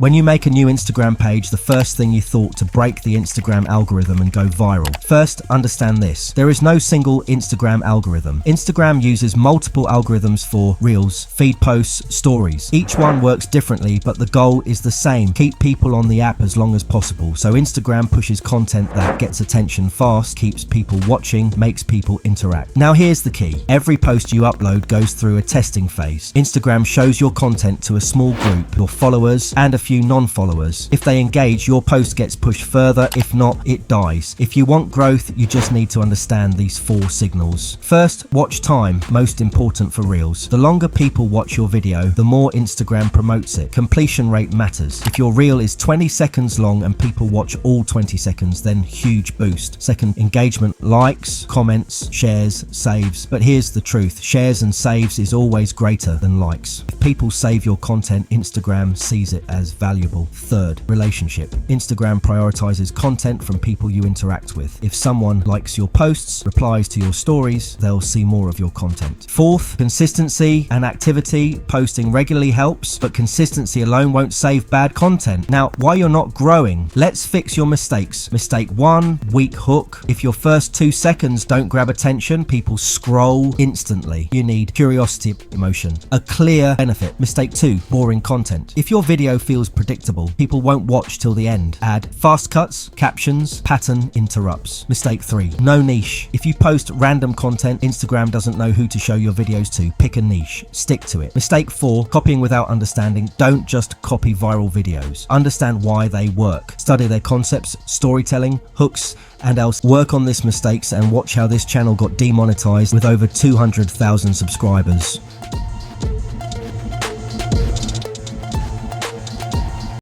When you make a new Instagram page, the first thing you thought to break the Instagram algorithm and go viral. First, understand this. There is no single Instagram algorithm. Instagram uses multiple algorithms for Reels, feed posts, stories. Each one works differently, but the goal is the same. Keep people on the app as long as possible. So Instagram pushes content that gets attention fast, keeps people watching, makes people interact. Now here's the key. Every post you upload goes through a testing phase. Instagram shows your content to a small group, your followers, and a few non-followers. If they engage, your post gets pushed further. If not, it dies. If you want growth, you just need to understand these 4 signals. First, watch time, most important for Reels. The longer people watch your video, the more Instagram promotes it. Completion rate matters. If your reel is 20 seconds long and people watch all 20 seconds, then huge boost. Second, engagement, likes, comments, shares, saves. But here's the truth. Shares and saves is always greater than likes. If people save your content, Instagram sees it as valuable. Third, relationship. Instagram prioritizes content from people you interact with. If someone likes your posts, replies to your stories, they'll see more of your content. Fourth, consistency and activity. Posting regularly helps, but consistency alone won't save bad content. Now, while you're not growing, let's fix your mistakes. Mistake 1, weak hook. If your first 2 seconds don't grab attention, people scroll instantly. You need curiosity, emotion, a clear benefit. Mistake 2, boring content. If your video feels predictable, people won't watch till the end. Add fast cuts, captions, pattern interrupts. Mistake 3, no niche. If you post random content, Instagram doesn't know who to show your videos to. Pick a niche, stick to it. Mistake 4, copying without understanding. Don't just copy viral videos. Understand why they work. Study their concepts, storytelling, hooks, and else. Work on these mistakes and watch how this channel got demonetized with over 200,000 subscribers.